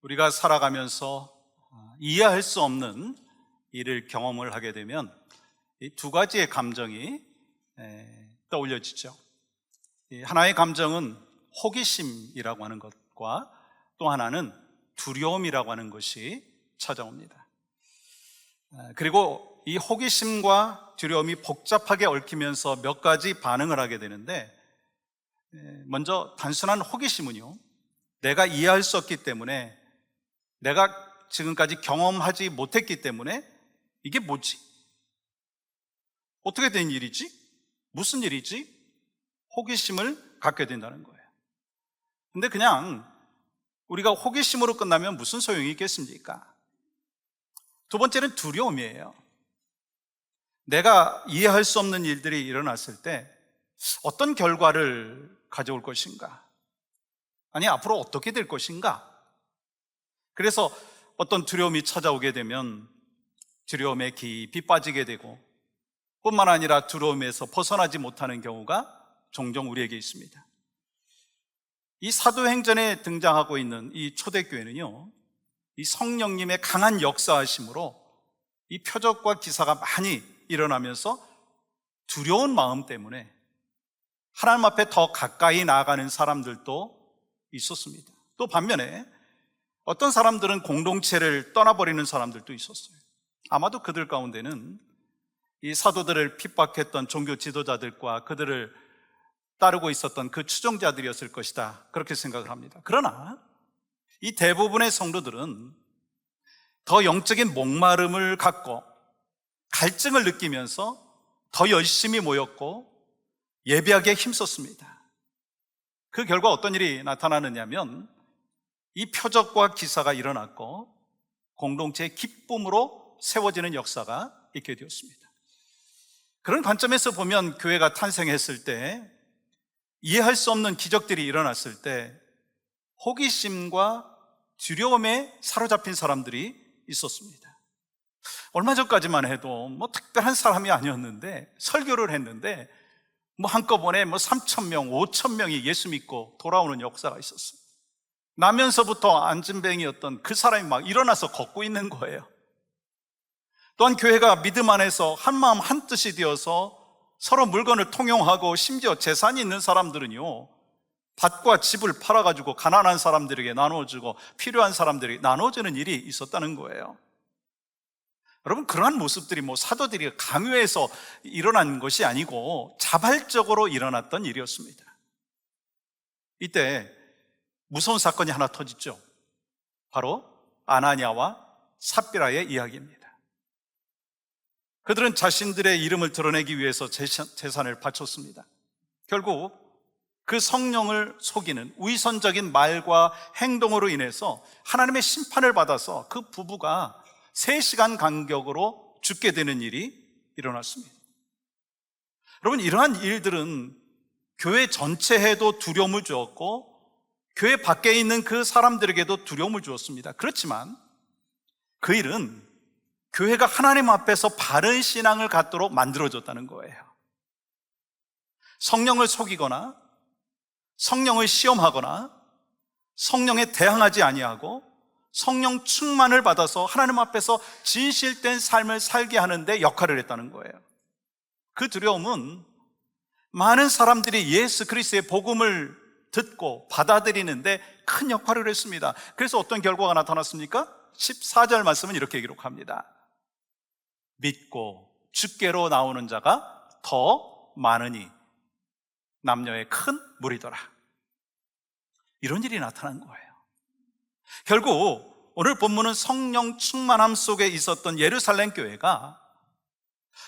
우리가 살아가면서 이해할 수 없는 일을 경험을 하게 되면 이 두 가지의 감정이 떠올려지죠. 하나의 감정은 호기심이라고 하는 것과 또 하나는 두려움이라고 하는 것이 찾아옵니다. 그리고 이 호기심과 두려움이 복잡하게 얽히면서 몇 가지 반응을 하게 되는데, 먼저 단순한 호기심은요, 내가 이해할 수 없기 때문에, 내가 지금까지 경험하지 못했기 때문에 이게 뭐지? 어떻게 된 일이지? 무슨 일이지? 호기심을 갖게 된다는 거예요. 근데 그냥 우리가 호기심으로 끝나면 무슨 소용이 있겠습니까? 두 번째는 두려움이에요. 내가 이해할 수 없는 일들이 일어났을 때 어떤 결과를 가져올 것인가? 아니, 앞으로 어떻게 될 것인가? 그래서 어떤 두려움이 찾아오게 되면 두려움에 깊이 빠지게 되고, 뿐만 아니라 두려움에서 벗어나지 못하는 경우가 종종 우리에게 있습니다. 이 사도행전에 등장하고 있는 이 초대교회는요, 이 성령님의 강한 역사하심으로 이 표적과 기사가 많이 일어나면서 두려운 마음 때문에 하나님 앞에 더 가까이 나아가는 사람들도 있었습니다. 또 반면에 어떤 사람들은 공동체를 떠나버리는 사람들도 있었어요. 아마도 그들 가운데는 이 사도들을 핍박했던 종교 지도자들과 그들을 따르고 있었던 그 추종자들이었을 것이다, 그렇게 생각을 합니다. 그러나 이 대부분의 성도들은 더 영적인 목마름을 갖고 갈증을 느끼면서 더 열심히 모였고 예배하기에 힘썼습니다. 그 결과 어떤 일이 나타나느냐면 이 표적과 기사가 일어났고 공동체의 기쁨으로 세워지는 역사가 있게 되었습니다. 그런 관점에서 보면 교회가 탄생했을 때, 이해할 수 없는 기적들이 일어났을 때 호기심과 두려움에 사로잡힌 사람들이 있었습니다. 얼마 전까지만 해도 특별한 사람이 아니었는데, 설교를 했는데 한꺼번에 3,000명, 5,000명이 예수 믿고 돌아오는 역사가 있었어요. 나면서부터 안진뱅이였던 그 사람이 막 일어나서 걷고 있는 거예요. 또한 교회가 믿음 안에서 한마음 한뜻이 되어서 서로 물건을 통용하고, 심지어 재산이 있는 사람들은요, 밭과 집을 팔아가지고 가난한 사람들에게 나눠주고 필요한 사람들에게 나눠주는 일이 있었다는 거예요. 여러분, 그러한 모습들이 사도들이 강요해서 일어난 것이 아니고 자발적으로 일어났던 일이었습니다. 이때 무서운 사건이 하나 터지죠. 바로 아나니아와 삽비라의 이야기입니다. 그들은 자신들의 이름을 드러내기 위해서 재산을 바쳤습니다. 결국 그 성령을 속이는 위선적인 말과 행동으로 인해서 하나님의 심판을 받아서 그 부부가 3시간 간격으로 죽게 되는 일이 일어났습니다. 여러분, 이러한 일들은 교회 전체에도 두려움을 주었고 교회 밖에 있는 그 사람들에게도 두려움을 주었습니다. 그렇지만 그 일은 교회가 하나님 앞에서 바른 신앙을 갖도록 만들어줬다는 거예요. 성령을 속이거나 성령을 시험하거나 성령에 대항하지 아니하고 성령 충만을 받아서 하나님 앞에서 진실된 삶을 살게 하는 데 역할을 했다는 거예요. 그 두려움은 많은 사람들이 예수 그리스도의 복음을 듣고 받아들이는데 큰 역할을 했습니다. 그래서 어떤 결과가 나타났습니까? 14절 말씀은 이렇게 기록합니다. 믿고 주께로 나오는 자가 더 많으니 남녀의 큰 무리더라. 이런 일이 나타난 거예요. 결국 오늘 본문은 성령 충만함 속에 있었던 예루살렘 교회가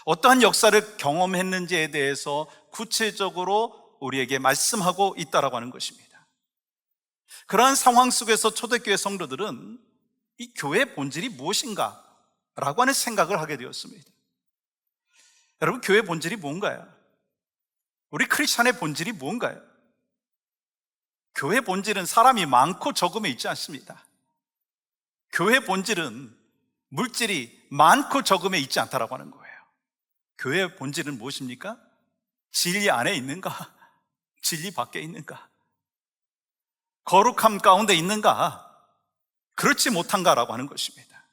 어떠한 역사를 경험했는지에 대해서 구체적으로 우리에게 말씀하고 있다라고 하는 것입니다. 그러한 상황 속에서 초대교회 성도들은 이 교회의 본질이 무엇인가? 라고 하는 생각을 하게 되었습니다. 여러분, 교회의 본질이 뭔가요? 우리 크리스찬의 본질이 뭔가요? 교회의 본질은 사람이 많고 적음에 있지 않습니다. 교회의 본질은 물질이 많고 적음에 있지 않다라고 하는 거예요. 교회의 본질은 무엇입니까? 진리 안에 있는가? 진리 밖에 있는가? 거룩함 가운데 있는가? 그렇지 못한가라고 하는 것입니다.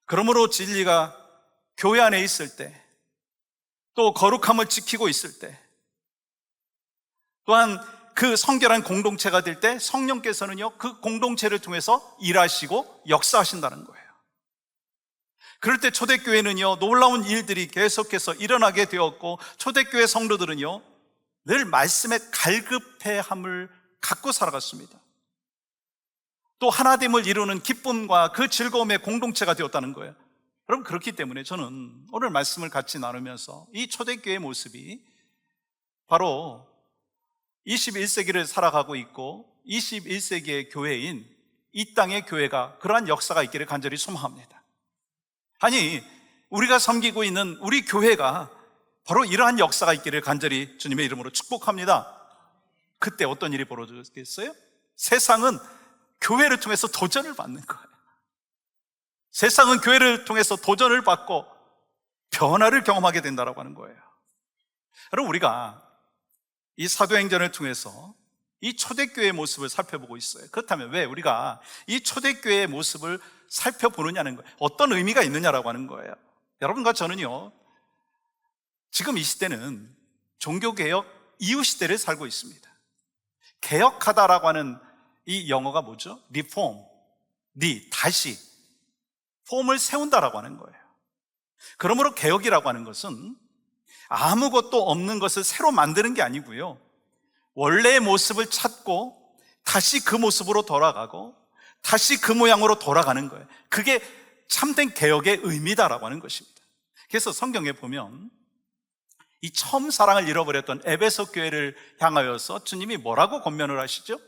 그러므로 진리가 교회 안에 있을 때, 또 거룩함을 지키고 있을 때, 또한 그 성결한 공동체가 될 때 성령께서는요, 그 공동체를 통해서 일하시고 역사하신다는 거예요. 그럴 때 초대교회는요, 놀라운 일들이 계속해서 일어나게 되었고, 초대교회 성도들은요, 늘 말씀의 갈급해함을 갖고 살아갔습니다. 또 하나됨을 이루는 기쁨과 그 즐거움의 공동체가 되었다는 거예요. 여러분, 그렇기 때문에 저는 오늘 말씀을 같이 나누면서 이 초대교회의 모습이 바로 21세기를 살아가고 있고 21세기의 교회인 이 땅의 교회가 그러한 역사가 있기를 간절히 소망합니다. 아니, 우리가 섬기고 있는 우리 교회가 바로 이러한 역사가 있기를 간절히 주님의 이름으로 축복합니다. 그때 어떤 일이 벌어지겠어요? 세상은 교회를 통해서 도전을 받는 거예요. 세상은 교회를 통해서 도전을 받고 변화를 경험하게 된다고 하는 거예요. 여러분, 우리가 이 사도행전을 통해서 이 초대교회의 모습을 살펴보고 있어요. 그렇다면 왜 우리가 이 초대교회의 모습을 살펴보느냐는 거예요. 어떤 의미가 있느냐라고 하는 거예요. 여러분과 저는요, 지금 이 시대는 종교개혁 이후 시대를 살고 있습니다. 개혁하다라고 하는 이 영어가 뭐죠? 리폼, 다시 폼을 세운다라고 하는 거예요. 그러므로 개혁이라고 하는 것은 아무것도 없는 것을 새로 만드는 게 아니고요, 원래의 모습을 찾고 다시 그 모습으로 돌아가고 다시 그 모양으로 돌아가는 거예요. 그게 참된 개혁의 의미다라고 하는 것입니다. 그래서 성경에 보면 이 처음 사랑을 잃어버렸던 에베소 교회를 향하여서 주님이 뭐라고 권면을 하시죠?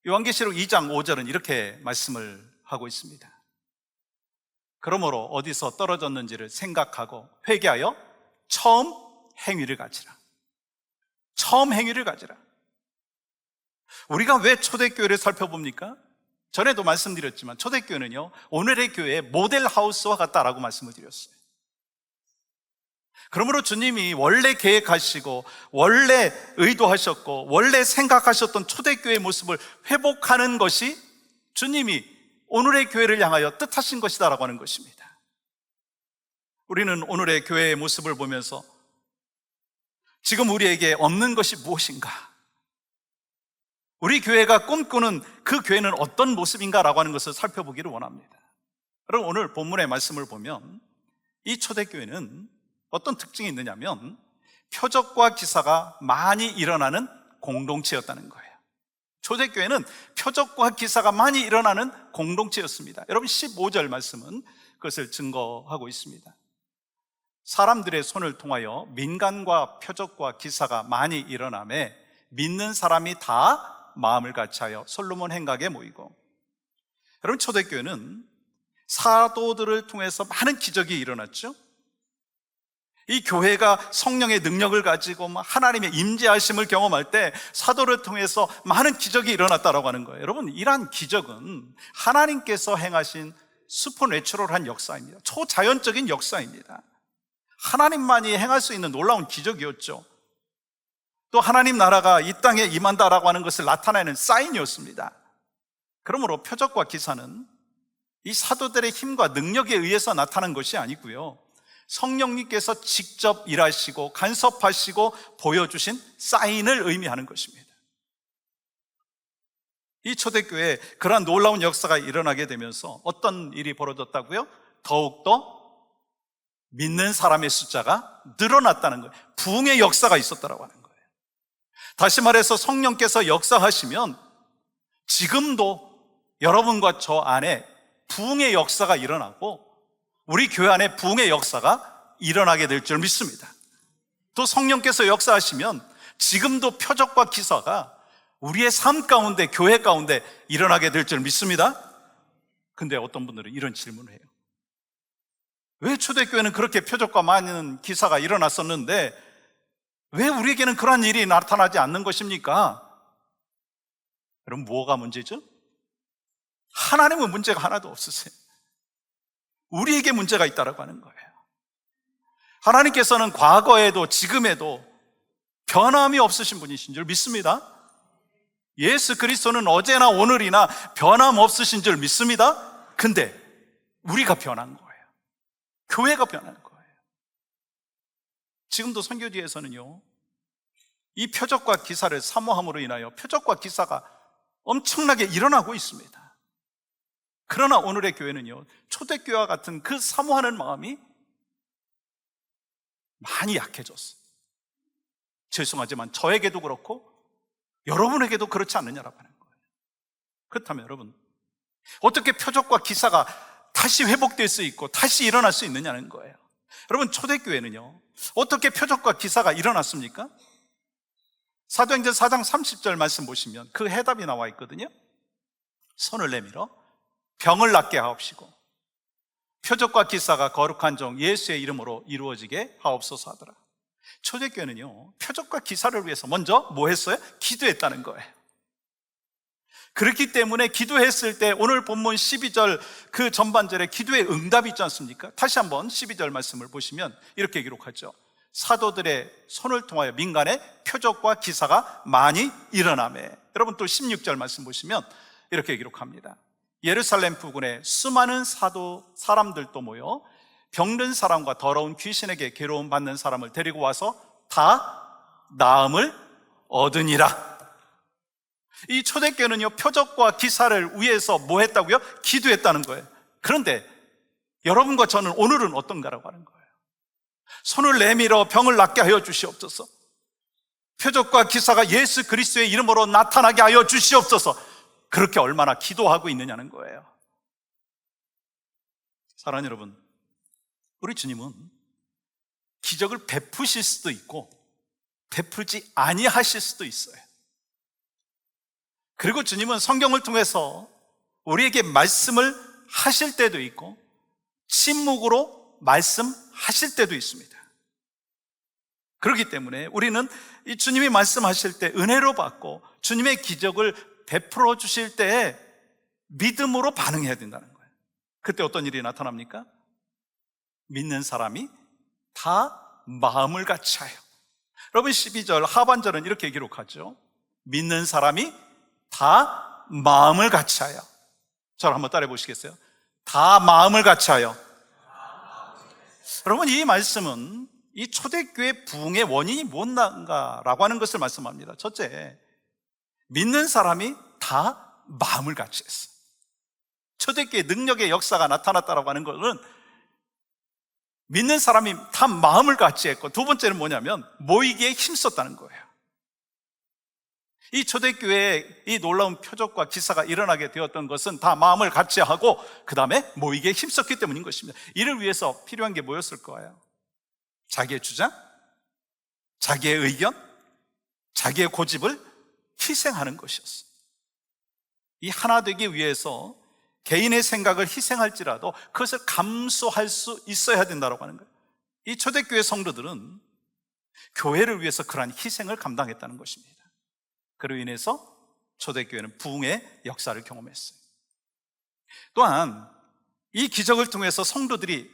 요한계시록 2장 5절은 이렇게 말씀을 하고 있습니다. 그러므로 어디서 떨어졌는지를 생각하고 회개하여 처음 행위를 가지라. 처음 행위를 가지라. 우리가 왜 초대교회를 살펴봅니까? 전에도 말씀드렸지만 초대교회는요, 오늘의 교회의 모델 하우스와 같다라고 말씀을 드렸어요. 그러므로 주님이 원래 계획하시고 원래 의도하셨고 원래 생각하셨던 초대교회의 모습을 회복하는 것이 주님이 오늘의 교회를 향하여 뜻하신 것이다라고 하는 것입니다. 우리는 오늘의 교회의 모습을 보면서 지금 우리에게 없는 것이 무엇인가, 우리 교회가 꿈꾸는 그 교회는 어떤 모습인가라고 하는 것을 살펴보기를 원합니다. 여러분, 오늘 본문의 말씀을 보면 이 초대교회는 어떤 특징이 있느냐면 표적과 기사가 많이 일어나는 공동체였다는 거예요. 초대교회는 표적과 기사가 많이 일어나는 공동체였습니다. 여러분, 15절 말씀은 그것을 증거하고 있습니다. 사람들의 손을 통하여 민간과 표적과 기사가 많이 일어나매 믿는 사람이 다 마음을 같이하여 솔로몬 행각에 모이고. 여러분, 초대교회는 사도들을 통해서 많은 기적이 일어났죠. 이 교회가 성령의 능력을 가지고 하나님의 임재하심을 경험할 때 사도를 통해서 많은 기적이 일어났다라고 하는 거예요. 여러분, 이러한 기적은 하나님께서 행하신 슈퍼내추럴한 역사입니다. 초자연적인 역사입니다. 하나님만이 행할 수 있는 놀라운 기적이었죠. 또 하나님 나라가 이 땅에 임한다라고 하는 것을 나타내는 사인이었습니다. 그러므로 표적과 기사는 이 사도들의 힘과 능력에 의해서 나타난 것이 아니고요, 성령님께서 직접 일하시고 간섭하시고 보여주신 사인을 의미하는 것입니다. 이 초대교회에 그러한 놀라운 역사가 일어나게 되면서 어떤 일이 벌어졌다고요? 더욱더 믿는 사람의 숫자가 늘어났다는 거예요. 부흥의 역사가 있었다고 하는 거예요. 다시 말해서 성령께서 역사하시면 지금도 여러분과 저 안에 부흥의 역사가 일어나고 우리 교회 안에 부흥의 역사가 일어나게 될 줄 믿습니다. 또 성령께서 역사하시면 지금도 표적과 기사가 우리의 삶 가운데, 교회 가운데 일어나게 될 줄 믿습니다. 근데 어떤 분들은 이런 질문을 해요. 왜 초대교회는 그렇게 표적과 많은 기사가 일어났었는데 왜 우리에게는 그런 일이 나타나지 않는 것입니까? 여러분, 뭐가 문제죠? 하나님은 문제가 하나도 없으세요. 우리에게 문제가 있다라고 하는 거예요. 하나님께서는 과거에도 지금에도 변함이 없으신 분이신 줄 믿습니다. 예수 그리스도는 어제나 오늘이나 변함없으신 줄 믿습니다. 근데 우리가 변한 거예요. 교회가 변한 거예요. 지금도 선교지에서는요, 이 표적과 기사를 사모함으로 인하여 표적과 기사가 엄청나게 일어나고 있습니다. 그러나 오늘의 교회는요, 초대교회와 같은 그 사모하는 마음이 많이 약해졌어요. 죄송하지만 저에게도 그렇고 여러분에게도 그렇지 않느냐라고 하는 거예요. 그렇다면 여러분, 어떻게 표적과 기사가 다시 회복될 수 있고 다시 일어날 수 있느냐는 거예요. 여러분, 초대교회는요, 어떻게 표적과 기사가 일어났습니까? 사도행전 4장 30절 말씀 보시면 그 해답이 나와 있거든요. 손을 내밀어 병을 낫게 하옵시고 표적과 기사가 거룩한 종 예수의 이름으로 이루어지게 하옵소서 하더라. 초대교회는요, 표적과 기사를 위해서 먼저 뭐 했어요? 기도했다는 거예요. 그렇기 때문에 기도했을 때 오늘 본문 12절 그 전반절에 기도의 응답이 있지 않습니까? 다시 한번 12절 말씀을 보시면 이렇게 기록하죠. 사도들의 손을 통하여 민간에 표적과 기사가 많이 일어나매. 여러분, 또 16절 말씀 보시면 이렇게 기록합니다. 예루살렘 부근에 수많은 사람들도 모여 병든 사람과 더러운 귀신에게 괴로움 받는 사람을 데리고 와서 다 나음을 얻으니라. 이 초대교회는요, 표적과 기사를 위해서 뭐 했다고요? 기도했다는 거예요. 그런데 여러분과 저는 오늘은 어떤가라고 하는 거예요. 손을 내밀어 병을 낫게 하여 주시옵소서. 표적과 기사가 예수 그리스도의 이름으로 나타나게 하여 주시옵소서. 그렇게 얼마나 기도하고 있느냐는 거예요. 사랑하는 여러분, 우리 주님은 기적을 베푸실 수도 있고 베풀지 아니하실 수도 있어요. 그리고 주님은 성경을 통해서 우리에게 말씀을 하실 때도 있고 침묵으로 말씀하실 때도 있습니다. 그렇기 때문에 우리는 이 주님이 말씀하실 때 은혜로 받고 주님의 기적을 베풀어 주실 때 믿음으로 반응해야 된다는 거예요. 그때 어떤 일이 나타납니까? 믿는 사람이 다 마음을 같이 하여. 여러분, 12절 하반절은 이렇게 기록하죠. 믿는 사람이 다 마음을 같이 하여. 저를 한번 따라해 보시겠어요? 다 마음을 같이 하여. 여러분, 이 말씀은 이 초대교회 부흥의 원인이 뭔가라고 하는 것을 말씀합니다. 첫째, 믿는 사람이 다 마음을 같이 했어. 초대교회 능력의 역사가 나타났다라고 하는 것은 믿는 사람이 다 마음을 같이 했고, 두 번째는 뭐냐면 모이기에 힘썼다는 거예요. 이 초대교회에 이 놀라운 표적과 기사가 일어나게 되었던 것은 다 마음을 같이 하고 그 다음에 모이기에 힘썼기 때문인 것입니다. 이를 위해서 필요한 게 뭐였을 거예요? 자기의 주장, 자기의 의견, 자기의 고집을 희생하는 것이었어요. 이 하나 되기 위해서 개인의 생각을 희생할지라도 그것을 감수할 수 있어야 된다고 하는 거예요. 이 초대교회 성도들은 교회를 위해서 그러한 희생을 감당했다는 것입니다. 그로 인해서 초대교회는 부흥의 역사를 경험했어요. 또한 이 기적을 통해서 성도들이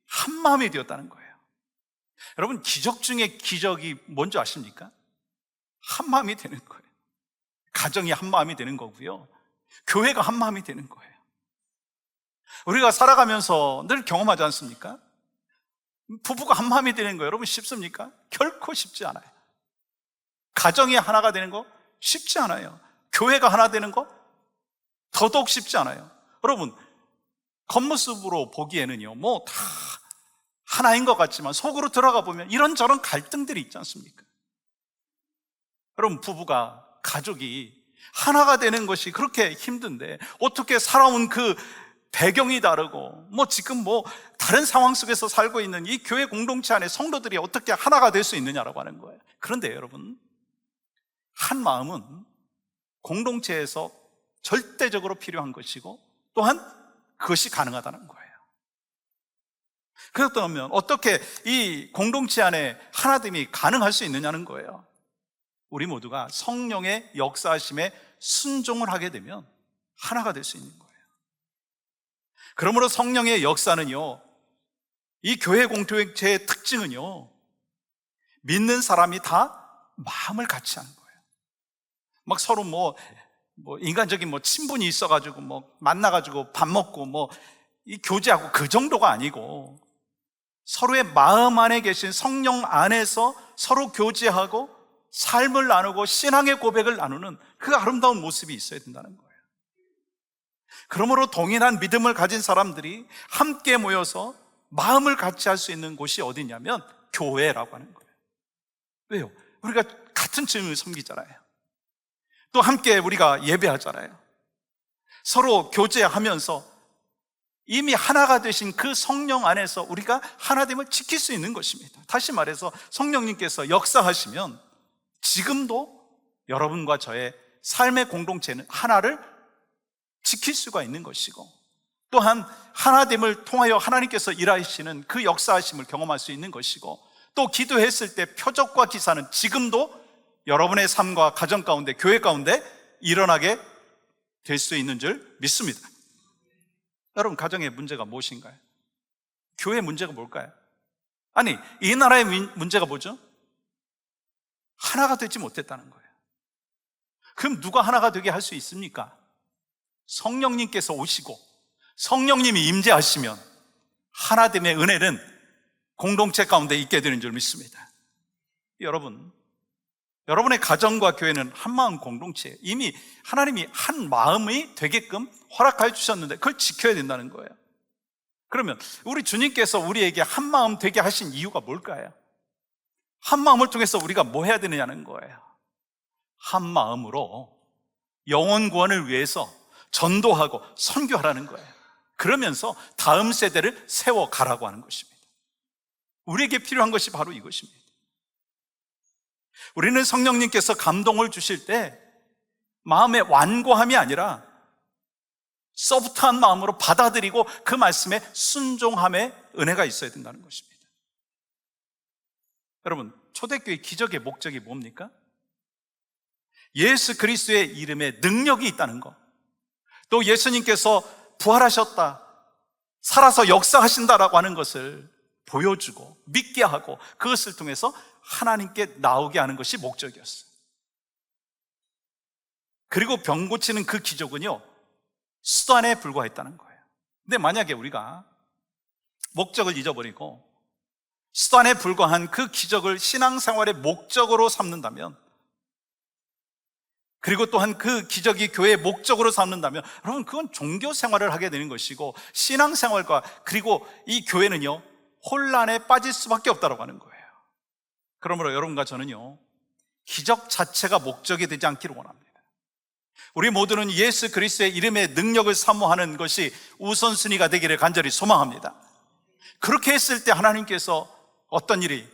한마음이 되었다는 거예요. 여러분, 기적 중에 기적이 뭔지 아십니까? 한마음이 되는 거예요. 가정이 한마음이 되는 거고요, 교회가 한마음이 되는 거예요. 우리가 살아가면서 늘 경험하지 않습니까? 부부가 한마음이 되는 거예요. 여러분, 쉽습니까? 결코 쉽지 않아요. 가정이 하나가 되는 거 쉽지 않아요. 교회가 하나 되는 거 더더욱 쉽지 않아요. 여러분, 겉모습으로 보기에는요, 뭐 다 하나인 것 같지만 속으로 들어가 보면 이런저런 갈등들이 있지 않습니까? 여러분, 부부가, 가족이 하나가 되는 것이 그렇게 힘든데 어떻게 살아온 그 배경이 다르고 지금 다른 상황 속에서 살고 있는 이 교회 공동체 안에 성도들이 어떻게 하나가 될 수 있느냐라고 하는 거예요. 그런데 여러분, 한 마음은 공동체에서 절대적으로 필요한 것이고 또한 그것이 가능하다는 거예요. 그렇다면 어떻게 이 공동체 안에 하나됨이 가능할 수 있느냐는 거예요. 우리 모두가 성령의 역사하심에 순종을 하게 되면 하나가 될 수 있는 거예요. 그러므로 성령의 역사는요, 이 교회 공동체의 특징은요, 믿는 사람이 다 마음을 같이 하는 거예요. 막 서로 인간적인 친분이 있어가지고 만나가지고 밥 먹고 이 교제하고 그 정도가 아니고 서로의 마음 안에 계신 성령 안에서 서로 교제하고 삶을 나누고 신앙의 고백을 나누는 그 아름다운 모습이 있어야 된다는 거예요. 그러므로 동일한 믿음을 가진 사람들이 함께 모여서 마음을 같이 할 수 있는 곳이 어디냐면 교회라고 하는 거예요. 왜요? 우리가 같은 주님을 섬기잖아요. 또 함께 우리가 예배하잖아요. 서로 교제하면서 이미 하나가 되신 그 성령 안에서 우리가 하나됨을 지킬 수 있는 것입니다. 다시 말해서 성령님께서 역사하시면 지금도 여러분과 저의 삶의 공동체는 하나를 지킬 수가 있는 것이고, 또한 하나됨을 통하여 하나님께서 일하시는 그 역사하심을 경험할 수 있는 것이고, 또 기도했을 때 표적과 기사는 지금도 여러분의 삶과 가정 가운데, 교회 가운데 일어나게 될 수 있는 줄 믿습니다. 여러분, 가정의 문제가 무엇인가요? 교회의 문제가 뭘까요? 아니, 이 나라의 문제가 뭐죠? 하나가 되지 못했다는 거예요. 그럼 누가 하나가 되게 할 수 있습니까? 성령님께서 오시고 성령님이 임재하시면 하나됨의 은혜는 공동체 가운데 있게 되는 줄 믿습니다. 여러분, 여러분의 가정과 교회는 한마음 공동체예요. 이미 하나님이 한 마음이 되게끔 허락하여 주셨는데 그걸 지켜야 된다는 거예요. 그러면 우리 주님께서 우리에게 한 마음 되게 하신 이유가 뭘까요? 한 마음을 통해서 우리가 뭐 해야 되느냐는 거예요. 한 마음으로 영혼 구원을 위해서 전도하고 선교하라는 거예요. 그러면서 다음 세대를 세워가라고 하는 것입니다. 우리에게 필요한 것이 바로 이것입니다. 우리는 성령님께서 감동을 주실 때 마음의 완고함이 아니라 소프트한 마음으로 받아들이고 그 말씀에 순종함의 은혜가 있어야 된다는 것입니다. 여러분, 초대교회 기적의 목적이 뭡니까? 예수 그리스도의 이름에 능력이 있다는 것, 또 예수님께서 부활하셨다, 살아서 역사하신다라고 하는 것을 보여주고 믿게 하고 그것을 통해서 하나님께 나오게 하는 것이 목적이었어요. 그리고 병 고치는 그 기적은요, 수단에 불과했다는 거예요. 근데 만약에 우리가 목적을 잊어버리고 수단에 불과한 그 기적을 신앙생활의 목적으로 삼는다면, 그리고 또한 그 기적이 교회의 목적으로 삼는다면, 여러분, 그건 종교 생활을 하게 되는 것이고 신앙생활과 그리고 이 교회는요, 혼란에 빠질 수밖에 없다고 하는 거예요. 그러므로 여러분과 저는요, 기적 자체가 목적이 되지 않기를 원합니다. 우리 모두는 예수 그리스도의 이름의 능력을 사모하는 것이 우선순위가 되기를 간절히 소망합니다. 그렇게 했을 때 하나님께서 어떤 일이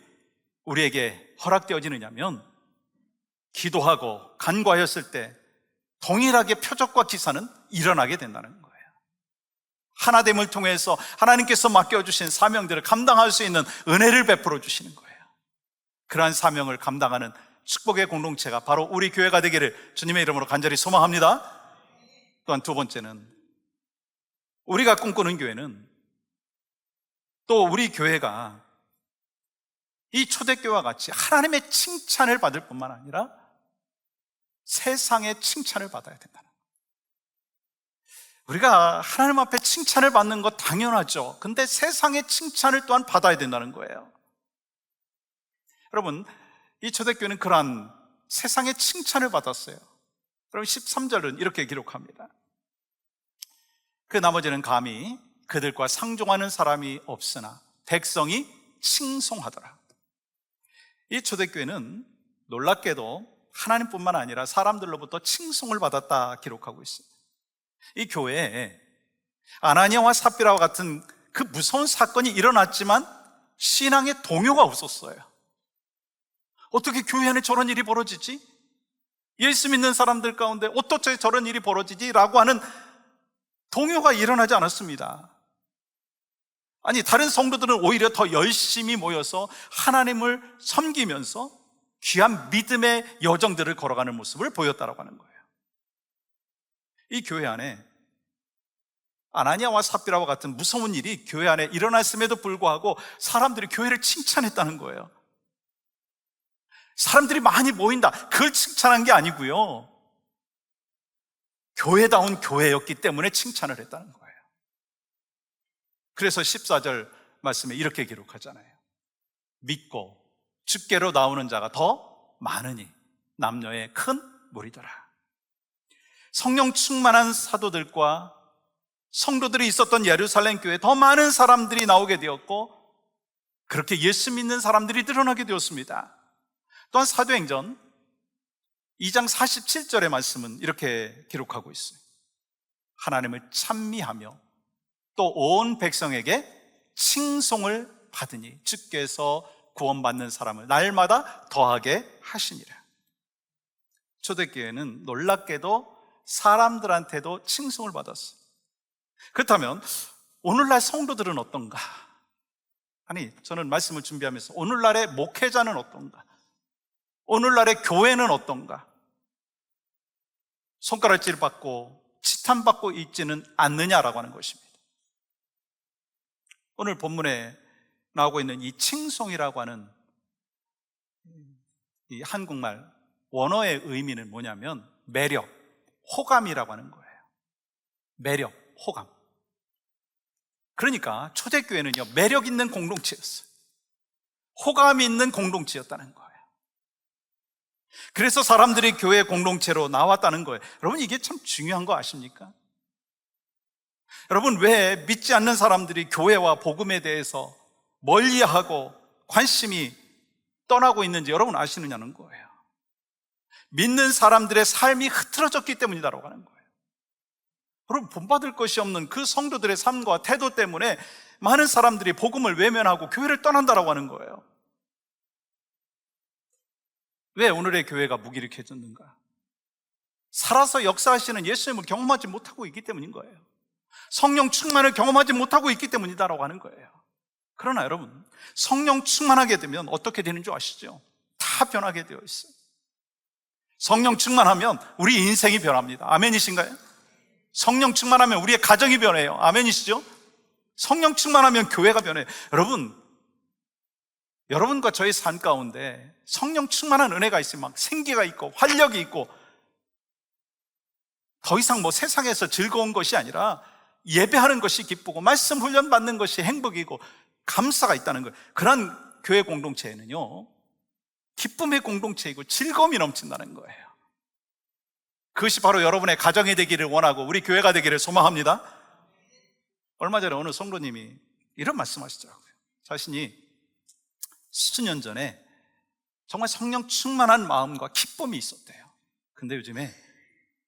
우리에게 허락되어지느냐면, 기도하고 간구하였을 때 동일하게 표적과 기사는 일어나게 된다는 거예요. 하나됨을 통해서 하나님께서 맡겨주신 사명들을 감당할 수 있는 은혜를 베풀어 주시는 거예요. 그러한 사명을 감당하는 축복의 공동체가 바로 우리 교회가 되기를 주님의 이름으로 간절히 소망합니다. 또한 두 번째는, 우리가 꿈꾸는 교회는 또 우리 교회가 이 초대교회와 같이 하나님의 칭찬을 받을 뿐만 아니라 세상의 칭찬을 받아야 된다는 거예요. 우리가 하나님 앞에 칭찬을 받는 거 당연하죠. 근데 세상의 칭찬을 또한 받아야 된다는 거예요. 여러분, 이 초대교회는 그러한 세상의 칭찬을 받았어요. 그럼 13절은 이렇게 기록합니다. 그 나머지는 감히 그들과 상종하는 사람이 없으나 백성이 칭송하더라. 이 초대교회는 놀랍게도 하나님뿐만 아니라 사람들로부터 칭송을 받았다 기록하고 있습니다. 이 교회에 아나니아와 삽비라와 같은 그 무서운 사건이 일어났지만 신앙의 동요가 없었어요. 어떻게 교회 안에 저런 일이 벌어지지? 예수 믿는 사람들 가운데 어떻게 저런 일이 벌어지지? 라고 하는 동요가 일어나지 않았습니다. 아니, 다른 성도들은 오히려 더 열심히 모여서 하나님을 섬기면서 귀한 믿음의 여정들을 걸어가는 모습을 보였다라고 하는 거예요. 이 교회 안에 아나니아와 삽비라와 같은 무서운 일이 교회 안에 일어났음에도 불구하고 사람들이 교회를 칭찬했다는 거예요. 사람들이 많이 모인다, 그걸 칭찬한 게 아니고요, 교회다운 교회였기 때문에 칭찬을 했다는 거예요. 그래서 14절 말씀에 이렇게 기록하잖아요. 믿고 주께로 나오는 자가 더 많으니 남녀의 큰 무리더라. 성령 충만한 사도들과 성도들이 있었던 예루살렘 교회에 더 많은 사람들이 나오게 되었고, 그렇게 예수 믿는 사람들이 늘어나게 되었습니다. 또한 사도행전 2장 47절의 말씀은 이렇게 기록하고 있어요. 하나님을 찬미하며 또 온 백성에게 칭송을 받으니 주께서 구원받는 사람을 날마다 더하게 하시니라. 초대교회는 놀랍게도 사람들한테도 칭송을 받았어요. 그렇다면 오늘날 성도들은 어떤가? 아니, 저는 말씀을 준비하면서 오늘날의 목회자는 어떤가? 오늘날의 교회는 어떤가? 손가락질 받고 치탄받고 있지는 않느냐라고 하는 것입니다. 오늘 본문에 나오고 있는 이 칭송이라고 하는 이 한국말 원어의 의미는 뭐냐면 매력, 호감이라고 하는 거예요. 매력, 호감. 그러니까 초대교회는요, 매력 있는 공동체였어요. 호감이 있는 공동체였다는 거예요. 그래서 사람들이 교회 공동체로 나왔다는 거예요. 여러분, 이게 참 중요한 거 아십니까? 여러분, 왜 믿지 않는 사람들이 교회와 복음에 대해서 멀리하고 관심이 떠나고 있는지 여러분 아시느냐는 거예요. 믿는 사람들의 삶이 흐트러졌기 때문이다라고 하는 거예요. 여러분, 본받을 것이 없는 그 성도들의 삶과 태도 때문에 많은 사람들이 복음을 외면하고 교회를 떠난다라고 하는 거예요. 왜 오늘의 교회가 무기력해졌는가? 살아서 역사하시는 예수님을 경험하지 못하고 있기 때문인 거예요. 성령 충만을 경험하지 못하고 있기 때문이다라고 하는 거예요. 그러나 여러분, 성령 충만하게 되면 어떻게 되는 줄 아시죠? 다 변하게 되어 있어요. 성령 충만하면 우리 인생이 변합니다. 아멘이신가요? 성령 충만하면 우리의 가정이 변해요. 아멘이시죠? 성령 충만하면 교회가 변해요. 여러분과 저의 삶 가운데 성령 충만한 은혜가 있으면 막 생기가 있고 활력이 있고, 더 이상 세상에서 즐거운 것이 아니라 예배하는 것이 기쁘고 말씀 훈련 받는 것이 행복이고 감사가 있다는 거예요. 그런 교회 공동체에는요, 기쁨의 공동체이고 즐거움이 넘친다는 거예요. 그것이 바로 여러분의 가정이 되기를 원하고 우리 교회가 되기를 소망합니다. 얼마 전에 어느 성도님이 이런 말씀하시더라고요. 자신이 수년 전에 정말 성령 충만한 마음과 기쁨이 있었대요. 근데 요즘에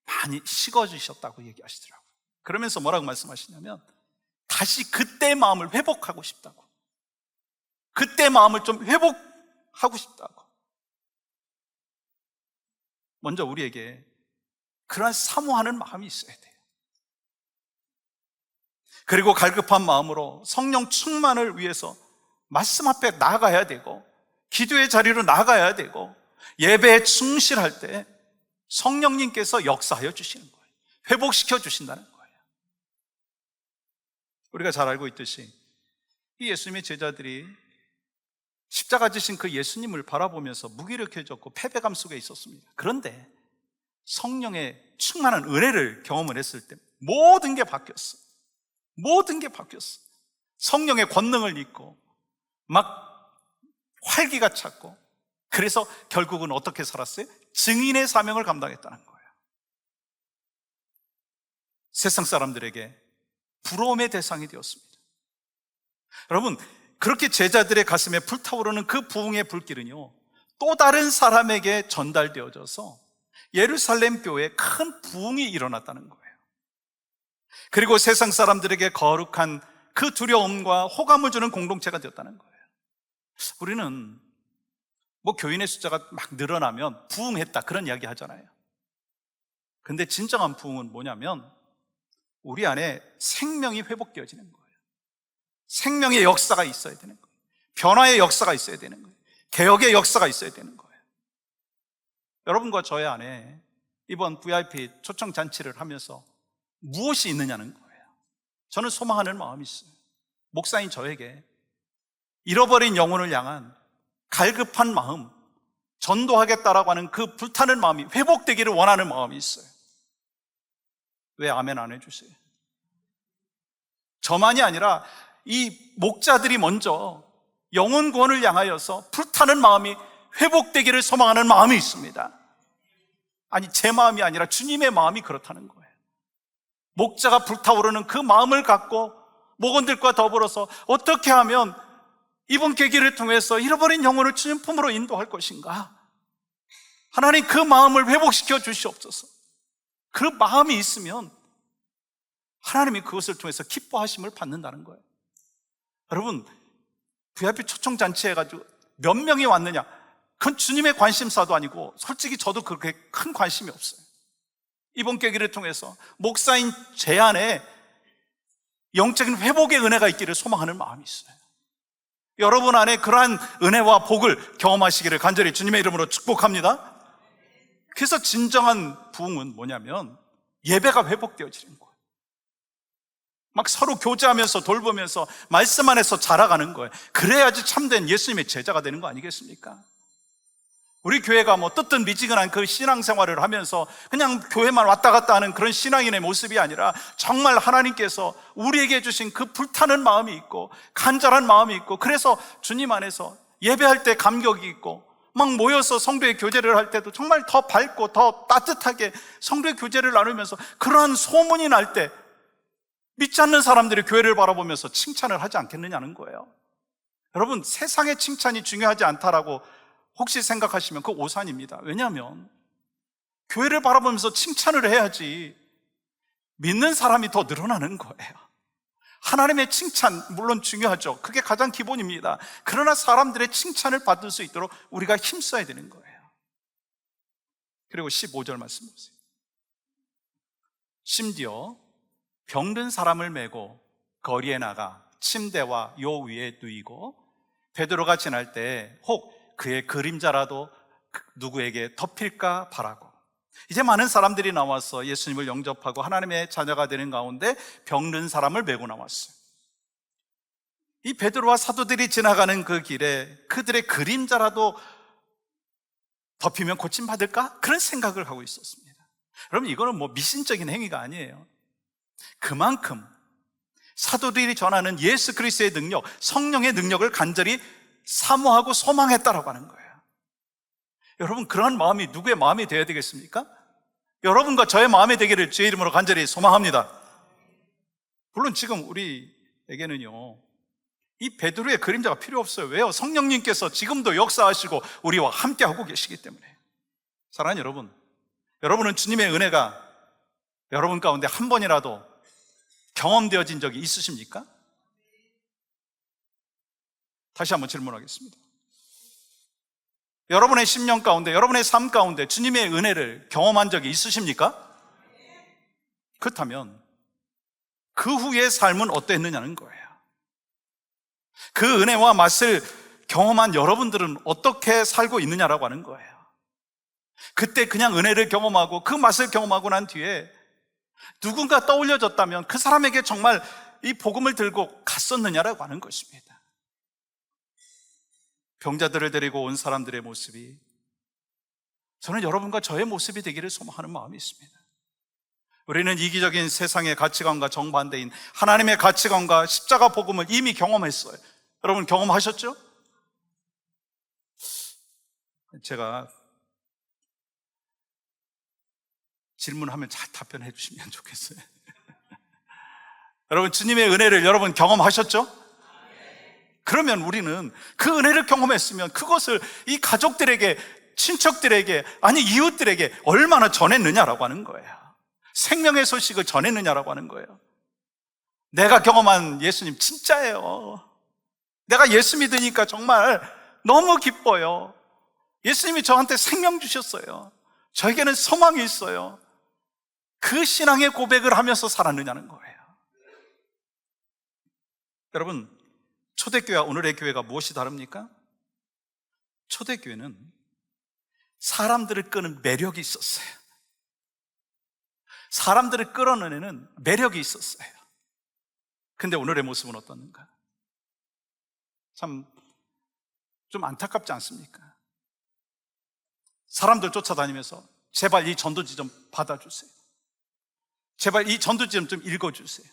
많이 식어지셨다고 얘기하시더라고요. 그러면서 뭐라고 말씀하시냐면, 다시 그때의 마음을 회복하고 싶다고, 그때의 마음을 좀 회복하고 싶다고. 먼저 우리에게 그러한 사모하는 마음이 있어야 돼요. 그리고 갈급한 마음으로 성령 충만을 위해서 말씀 앞에 나가야 되고, 기도의 자리로 나가야 되고, 예배에 충실할 때 성령님께서 역사하여 주시는 거예요. 회복시켜 주신다는 거예요. 우리가 잘 알고 있듯이 이 예수님의 제자들이 십자가 지신 그 예수님을 바라보면서 무기력해졌고 패배감 속에 있었습니다. 그런데 성령의 충만한 은혜를 경험을 했을 때 모든 게 바뀌었어. 모든 게 바뀌었어. 성령의 권능을 입고 막 활기가 찼고, 그래서 결국은 어떻게 살았어요? 증인의 사명을 감당했다는 거예요. 세상 사람들에게 부러움의 대상이 되었습니다. 여러분, 그렇게 제자들의 가슴에 불타오르는 그 부흥의 불길은요, 또 다른 사람에게 전달되어져서 예루살렘 교회에 큰 부흥이 일어났다는 거예요. 그리고 세상 사람들에게 거룩한 그 두려움과 호감을 주는 공동체가 되었다는 거예요. 우리는 교인의 숫자가 막 늘어나면 부흥했다 그런 이야기 하잖아요. 근데 진정한 부흥은 뭐냐면 우리 안에 생명이 회복되어지는 거예요. 생명의 역사가 있어야 되는 거예요. 변화의 역사가 있어야 되는 거예요. 개혁의 역사가 있어야 되는 거예요. 여러분과 저의 안에 이번 VIP 초청 잔치를 하면서 무엇이 있느냐는 거예요. 저는 소망하는 마음이 있어요. 목사인 저에게 잃어버린 영혼을 향한 갈급한 마음, 전도하겠다라고 하는 그 불타는 마음이 회복되기를 원하는 마음이 있어요. 왜 아멘 안 해주세요? 저만이 아니라 이 목자들이 먼저 영혼 구원을 향하여서 불타는 마음이 회복되기를 소망하는 마음이 있습니다. 아니, 제 마음이 아니라 주님의 마음이 그렇다는 거예요. 목자가 불타오르는 그 마음을 갖고 목원들과 더불어서 어떻게 하면 이번 계기를 통해서 잃어버린 영혼을 주님 품으로 인도할 것인가? 하나님, 그 마음을 회복시켜 주시옵소서. 그 마음이 있으면 하나님이 그것을 통해서 기뻐하심을 받는다는 거예요. 여러분, VIP 초청잔치 해가지고 몇 명이 왔느냐? 그건 주님의 관심사도 아니고 솔직히 저도 그렇게 큰 관심이 없어요. 이번 계기를 통해서 목사인 제 안에 영적인 회복의 은혜가 있기를 소망하는 마음이 있어요. 여러분 안에 그러한 은혜와 복을 경험하시기를 간절히 주님의 이름으로 축복합니다. 그래서 진정한 부흥은 뭐냐면 예배가 회복되어지는 거예요. 막 서로 교제하면서 돌보면서 말씀 안에서 자라가는 거예요. 그래야지 참된 예수님의 제자가 되는 거 아니겠습니까? 우리 교회가 뭐 뜨뜻미지근한 그 신앙생활을 하면서 그냥 교회만 왔다 갔다 하는 그런 신앙인의 모습이 아니라 정말 하나님께서 우리에게 주신 그 불타는 마음이 있고 간절한 마음이 있고, 그래서 주님 안에서 예배할 때 감격이 있고 막 모여서 성도의 교제를 할 때도 정말 더 밝고 더 따뜻하게 성도의 교제를 나누면서 그러한 소문이 날 때 믿지 않는 사람들이 교회를 바라보면서 칭찬을 하지 않겠느냐는 거예요. 여러분, 세상의 칭찬이 중요하지 않다라고 혹시 생각하시면 그 오산입니다. 왜냐하면 교회를 바라보면서 칭찬을 해야지 믿는 사람이 더 늘어나는 거예요. 하나님의 칭찬 물론 중요하죠. 그게 가장 기본입니다. 그러나 사람들의 칭찬을 받을 수 있도록 우리가 힘써야 되는 거예요. 그리고 15절 말씀 보세요. 심지어 병든 사람을 메고 거리에 나가 침대와 요 위에 누이고 베드로가 지날 때 혹 그의 그림자라도 누구에게 덮일까 바라고. 이제 많은 사람들이 나와서 예수님을 영접하고 하나님의 자녀가 되는 가운데 병든 사람을 메고 나왔어요. 이 베드로와 사도들이 지나가는 그 길에 그들의 그림자라도 덮이면 고침받을까? 그런 생각을 하고 있었습니다. 여러분, 이거는 뭐 미신적인 행위가 아니에요. 그만큼 사도들이 전하는 예수 그리스도의 능력, 성령의 능력을 간절히 사모하고 소망했다라고 하는 거예요. 여러분, 그러한 마음이 누구의 마음이 되어야 되겠습니까? 여러분과 저의 마음이 되기를 주의 이름으로 간절히 소망합니다. 물론 지금 우리에게는요, 이 베드로의 그림자가 필요 없어요. 왜요? 성령님께서 지금도 역사하시고 우리와 함께하고 계시기 때문에. 사랑하는 여러분, 여러분은 주님의 은혜가 여러분 가운데 한 번이라도 경험되어진 적이 있으십니까? 다시 한번 질문하겠습니다. 여러분의 10년 가운데, 여러분의 삶 가운데 주님의 은혜를 경험한 적이 있으십니까? 그렇다면 그 후의 삶은 어땠느냐는 거예요. 그 은혜와 맛을 경험한 여러분들은 어떻게 살고 있느냐라고 하는 거예요. 그때 그냥 은혜를 경험하고 그 맛을 경험하고 난 뒤에 누군가 떠올려졌다면 그 사람에게 정말 이 복음을 들고 갔었느냐라고 하는 것입니다. 병자들을 데리고 온 사람들의 모습이 저는 여러분과 저의 모습이 되기를 소망하는 마음이 있습니다. 우리는 이기적인 세상의 가치관과 정반대인 하나님의 가치관과 십자가 복음을 이미 경험했어요. 여러분 경험하셨죠? 제가 질문하면 잘 답변해 주시면 좋겠어요. 여러분, 주님의 은혜를 여러분 경험하셨죠? 그러면 우리는 그 은혜를 경험했으면 그것을 이 가족들에게, 친척들에게, 아니 이웃들에게 얼마나 전했느냐라고 하는 거예요. 생명의 소식을 전했느냐라고 하는 거예요. 내가 경험한 예수님 진짜예요. 내가 예수 믿으니까 정말 너무 기뻐요. 예수님이 저한테 생명 주셨어요. 저에게는 소망이 있어요. 그 신앙의 고백을 하면서 살았느냐는 거예요. 여러분, 초대교회와 오늘의 교회가 무엇이 다릅니까? 초대교회는 사람들을 끄는 매력이 있었어요. 사람들을 끌어내는 매력이 있었어요. 근데 오늘의 모습은 어떻는가? 참 좀 안타깝지 않습니까? 사람들 쫓아다니면서 제발 이 전도지 좀 받아주세요. 제발 이 전도지점 좀 읽어주세요.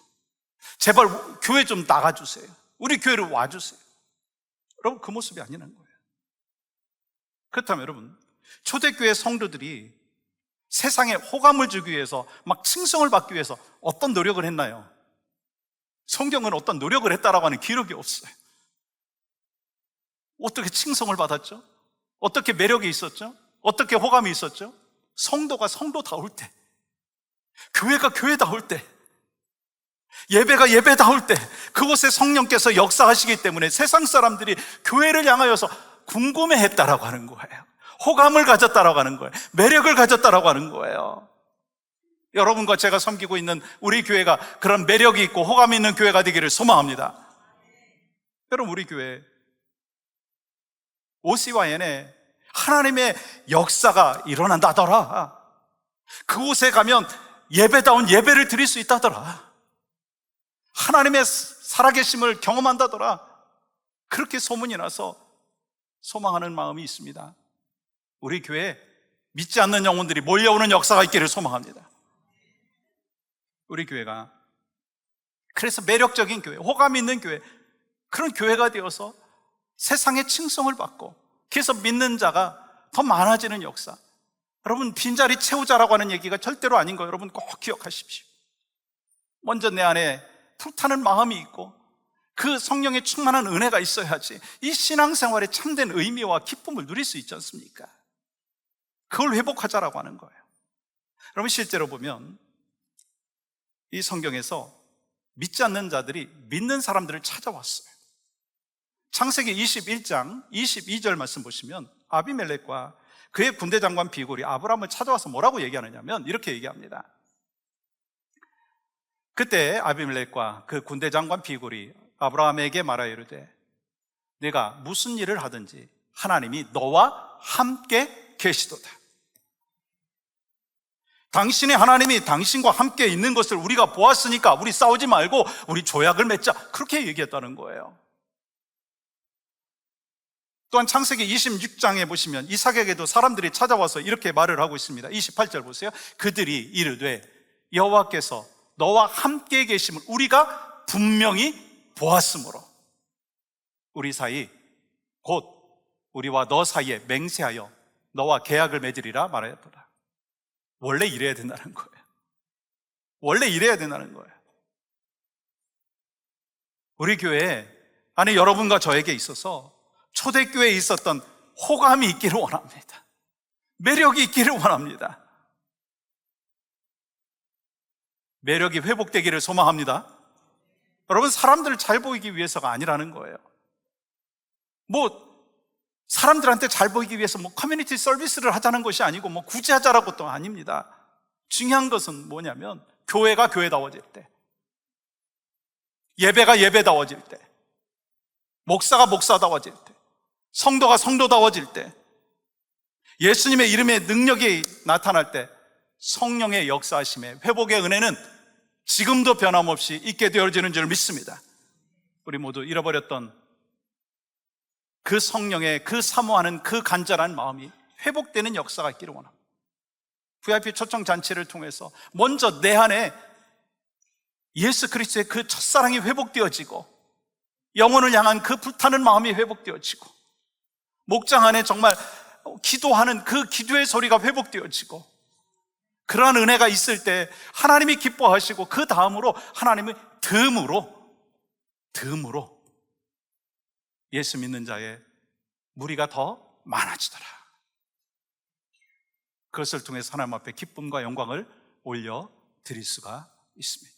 제발 교회 좀 나가주세요. 우리 교회로 와주세요. 여러분, 그 모습이 아니라는 거예요. 그렇다면 여러분, 초대교회 성도들이 세상에 호감을 주기 위해서, 막 칭송을 받기 위해서 어떤 노력을 했나요? 성경은 어떤 노력을 했다라고 하는 기록이 없어요. 어떻게 칭송을 받았죠? 어떻게 매력이 있었죠? 어떻게 호감이 있었죠? 성도가 성도다울 때, 교회가 교회다울 때, 예배가 예배다울 때, 그곳에 성령께서 역사하시기 때문에 세상 사람들이 교회를 향하여서 궁금해했다라고 하는 거예요. 호감을 가졌다라고 하는 거예요. 매력을 가졌다라고 하는 거예요. 여러분과 제가 섬기고 있는 우리 교회가 그런 매력이 있고 호감이 있는 교회가 되기를 소망합니다. 여러분, 우리 교회 OCYN에 하나님의 역사가 일어난다더라. 그곳에 가면 예배다운 예배를 드릴 수 있다더라. 하나님의 살아계심을 경험한다더라. 그렇게 소문이 나서 소망하는 마음이 있습니다. 우리 교회에 믿지 않는 영혼들이 몰려오는 역사가 있기를 소망합니다. 우리 교회가 그래서 매력적인 교회, 호감이 있는 교회, 그런 교회가 되어서 세상의 칭송을 받고, 그래서 믿는 자가 더 많아지는 역사. 여러분, 빈자리 채우자라고 하는 얘기가 절대로 아닌 거 여러분 꼭 기억하십시오. 먼저 내 안에 불타는 마음이 있고 그 성령의 충만한 은혜가 있어야지 이 신앙생활의 참된 의미와 기쁨을 누릴 수 있지 않습니까? 그걸 회복하자라고 하는 거예요. 여러분, 실제로 보면 이 성경에서 믿지 않는 자들이 믿는 사람들을 찾아왔어요. 창세기 21장 22절 말씀 보시면 아비멜렉과 그의 군대 장관 비골이 아브라함을 찾아와서 뭐라고 얘기하느냐면 이렇게 얘기합니다. 그때 아비멜렉과 그 군대 장관 비골이 아브라함에게 말하여 이르되 내가 무슨 일을 하든지 하나님이 너와 함께 계시도다. 당신의 하나님이 당신과 함께 있는 것을 우리가 보았으니까 우리 싸우지 말고 우리 조약을 맺자, 그렇게 얘기했다는 거예요. 또한 창세기 26장에 보시면 이삭에게도 사람들이 찾아와서 이렇게 말을 하고 있습니다. 28절 보세요. 그들이 이르되 여호와께서 너와 함께 계심을 우리가 분명히 보았으므로 우리 사이 곧 우리와 너 사이에 맹세하여 너와 계약을 맺으리라 말하였더라. 원래 이래야 된다는 거예요. 원래 이래야 된다는 거예요. 우리 교회 안에 여러분과 저에게 있어서 초대교회에 있었던 호감이 있기를 원합니다. 매력이 있기를 원합니다. 매력이 회복되기를 소망합니다. 여러분, 사람들을 잘 보이기 위해서가 아니라는 거예요. 사람들한테 잘 보이기 위해서 커뮤니티 서비스를 하자는 것이 아니고 굳이 하자라는 것도 아닙니다. 중요한 것은 뭐냐면 교회가 교회다워질 때, 예배가 예배다워질 때, 목사가 목사다워질 때, 성도가 성도다워질 때, 예수님의 이름의 능력이 나타날 때 성령의 역사하심에 회복의 은혜는 지금도 변함없이 있게 되어지는 줄 믿습니다. 우리 모두 잃어버렸던 그 성령의 그 사모하는 그 간절한 마음이 회복되는 역사가 있기를 원합니다. VIP 초청 잔치를 통해서 먼저 내 안에 예수 그리스도의 그 첫사랑이 회복되어지고 영혼을 향한 그 불타는 마음이 회복되어지고 목장 안에 정말 기도하는 그 기도의 소리가 회복되어지고 그러한 은혜가 있을 때 하나님이 기뻐하시고 그 다음으로 하나님의 듬으로 예수 믿는 자의 무리가 더 많아지더라. 그것을 통해서 하나님 앞에 기쁨과 영광을 올려드릴 수가 있습니다.